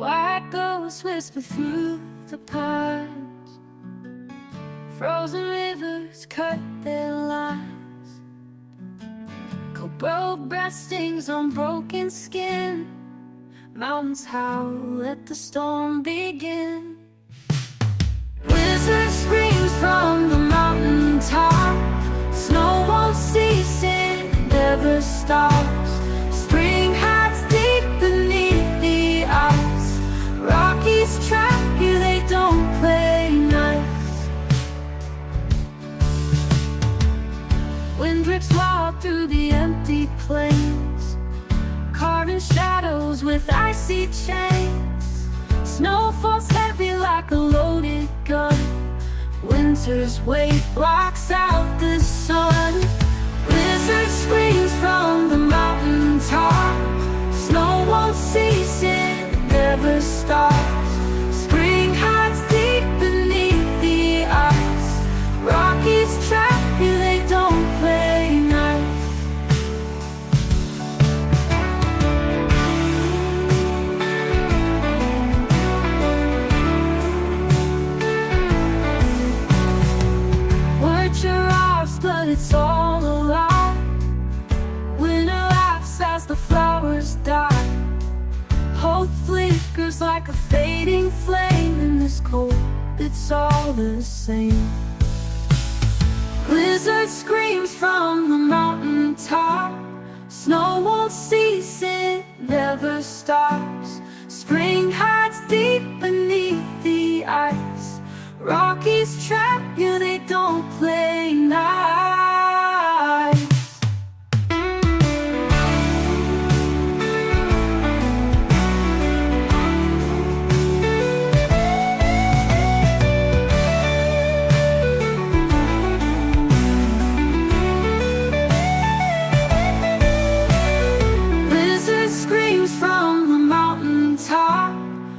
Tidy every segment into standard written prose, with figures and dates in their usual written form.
White ghosts whisper through the pines. Frozen rivers cut their lines. Cobra breath stings on broken skin. Mountains howl, let the storm begin. Blizzard screams from the mountain top. Snow won't cease, it never stops. Spring hides deep beneath the ice. Rockies trap you, they don't play nice. Wind rips wild through the empty plains, carving shadows with icy chains. Snow falls heavy like a loaded gun. Winter's weight blocks out the sun. Blizzard screams from the mountain top. Snow won't cease, it never stops. Spring hides deep beneath the ice. Rockies trap you, they don't play nice. But it's all a lie. Winter laughs as the flowers die. Hope flickers like a fading flame. In this cold, it's all the same. Blizzard screams from the mountain top. Snow won't cease, it never stops. Spring hides deep beneath the ice. Rockies trap you, they don't play nice. Blizzard screams from the mountain top.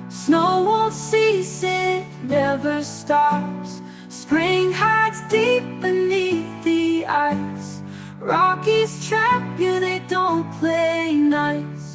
Snow won't cease, it never stops. Spring hides deep beneath the ice. Rockies trap you, they don't play nice.